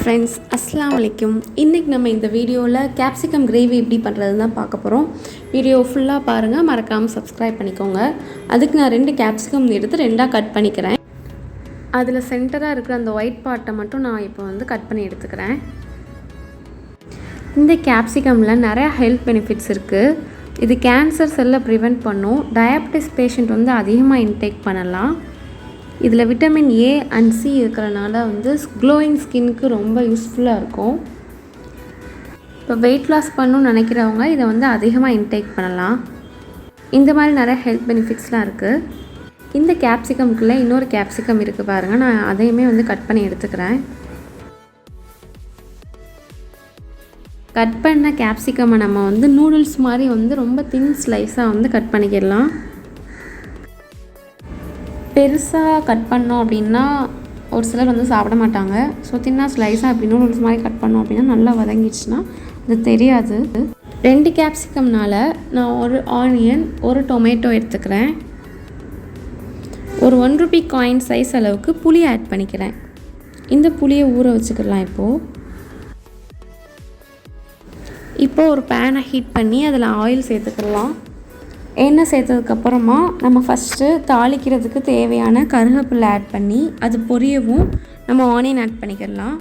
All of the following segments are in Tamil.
ஃப்ரெண்ட்ஸ், அஸ்ஸலாமு அலைக்கும். இன்றைக்கி நம்ம இந்த வீடியோவில் கேப்சிகம் கிரேவி எப்படி பண்ணுறதுன்னு தான் பார்க்க போகிறோம். வீடியோ ஃபுல்லாக பாருங்கள், மறக்காமல் சப்ஸ்கிரைப் பண்ணிக்கோங்க. அதுக்கு நான் 2 கேப்சிகம் எடுத்து 2ஆக கட் பண்ணிக்கிறேன். அதில் சென்டராக இருக்கிற அந்த ஒயிட் பார்ட்டை மட்டும் நான் இப்போ கட் பண்ணி எடுத்துக்கிறேன். இந்த கேப்சிகமில் நிறையா ஹெல்த் பெனிஃபிட்ஸ் இருக்குது. இது கேன்சர் செல்லை ப்ரிவெண்ட் பண்ணும். டயபெட்டிஸ் பேஷண்ட் அதிகமாக இன்டேக் பண்ணலாம். இதில் விட்டமின் ஏ அண்ட் சி இருக்கிறனால க்ளோயிங் ஸ்கின்னுக்கு ரொம்ப யூஸ்ஃபுல்லாக இருக்கும். இப்போ வெயிட் லாஸ் பண்ணணும்னு நினைக்கிறவங்க இதை அதிகமாக இன்டேக் பண்ணலாம். இந்த மாதிரி நிறைய ஹெல்த் பெனிஃபிட்ஸ்லாம் இருக்குது. இந்த கேப்சிகம்குள்ளே இன்னொரு கேப்சிகம் இருக்குது பாருங்கள். நான் அதையுமே கட் பண்ணி எடுத்துக்கிறேன். கட் பண்ண கேப்சிகமை நம்ம நூடுல்ஸ் மாதிரி ரொம்ப தின் ஸ்லைஸாக கட் பண்ணிக்கிடலாம். பெருசாக கட் பண்ணோம் அப்படின்னா ஒரு சிலர் சாப்பிட மாட்டாங்க. ஸோ தின்னாக ஸ்லைஸாக அப்படி நூடுல்ஸ் மாதிரி கட் பண்ணோம் அப்படின்னா நல்லா வதங்கிடுச்சுன்னா அது தெரியாது. 2 கேப்சிகம்னால் நான் ஒரு ஆனியன், ஒரு டொமேட்டோ எடுத்துக்கிறேன். ஒரு 1 ரூபி காயின் சைஸ் அளவுக்கு புளி ஆட் பண்ணிக்கிறேன். இந்த புளியை ஊற வச்சுக்கலாம். இப்போது ஒரு பேனை ஹீட் பண்ணி அதில் ஆயில் சேர்த்துக்கலாம். எண்ணெய் சேர்த்ததுக்கப்புறமா நம்ம ஃபஸ்ட்டு தாளிக்கிறதுக்கு தேவையான கருவேப்பிலை ஆட் பண்ணி அது பொரியவும் நம்ம ஆனியன் ஆட் பண்ணிக்கலாம்.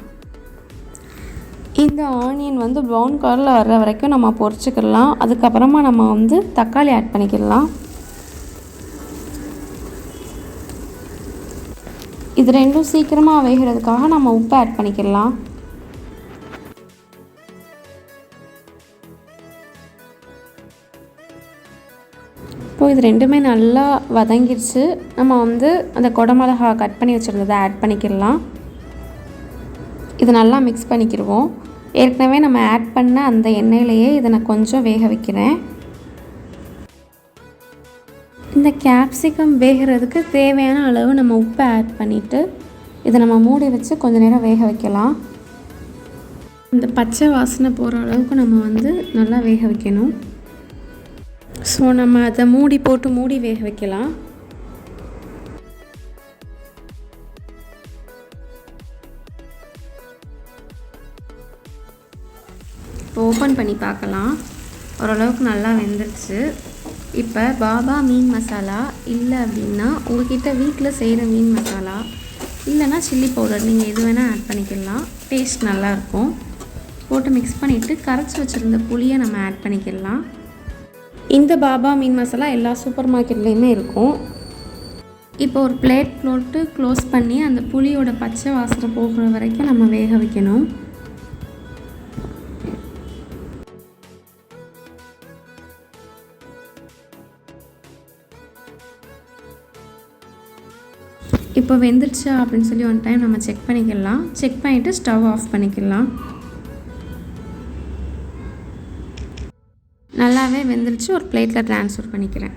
இந்த ஆனியன் ப்ரௌன் கலரில் வர்ற வரைக்கும் நம்ம பொரிச்சுக்கலாம். அதுக்கப்புறமா நம்ம தக்காளி ஆட் பண்ணிக்கலாம். இது ரெண்டும் சீக்கிரமாக வேகிறதுக்காக நம்ம உப்பு ஆட் பண்ணிக்கலாம். இப்போது இது ரெண்டுமே நல்லா வதங்கிடுச்சு. நம்ம அந்த குடமிளகா கட் பண்ணி வச்சுருந்ததை ஆட் பண்ணிக்கலாம். இது நல்லா மிக்ஸ் பண்ணிக்கிடுவோம். ஏற்கனவே நம்ம ஆட் பண்ண அந்த எண்ணெயிலேயே இதை நான் கொஞ்சம் வேக வைக்கிறேன். இந்த கேப்சிகம் வேகிறதுக்கு தேவையான அளவு நம்ம உப்பை ஆட் பண்ணிவிட்டு இதை நம்ம மூடி வச்சு கொஞ்சம் நேரம் வேக வைக்கலாம். இந்த பச்சை வாசனை போகிற அளவுக்கு நம்ம நல்லா வேக வைக்கணும். ஸோ நம்ம அதை மூடி வேக வைக்கலாம். ஓப்பன் பண்ணி பார்க்கலாம். ஓரளவுக்கு நல்லா வெந்துருச்சு. இப்போ பாபா மீன் மசாலா இல்லை அப்படின்னா உங்கள்கிட்ட வீட்டில் செய்கிற மீன் மசாலா இல்லைன்னா சில்லி பவுடர் நீங்கள் எது வேணால் ஆட் பண்ணிக்கலாம். டேஸ்ட் நல்லாயிருக்கும். போட்டு மிக்ஸ் பண்ணிவிட்டு கரைச்சி வச்சுருந்த புளியை நம்ம ஆட் பண்ணிக்கலாம். இந்த பாபா மீன் மசாலா எல்லா சூப்பர் மார்க்கெட்லேயுமே இருக்கும். இப்போ ஒரு பிளேட் போட்டு க்ளோஸ் பண்ணி அந்த புளியோட பச்சை வாசனை போகிற வரைக்கும் நம்ம வேக வைக்கணும். இப்போ வெந்துருச்சா அப்படின்னு சொல்லி ஒன் டைம் நம்ம செக் பண்ணிக்கலாம். செக் பண்ணிவிட்டு ஸ்டவ் ஆஃப் பண்ணிக்கலாம். நல்லாவே வெந்துருச்சு. ஒரு பிளேட்டில் ட்ரான்ஸ்ஃபர் பண்ணிக்கிறேன்.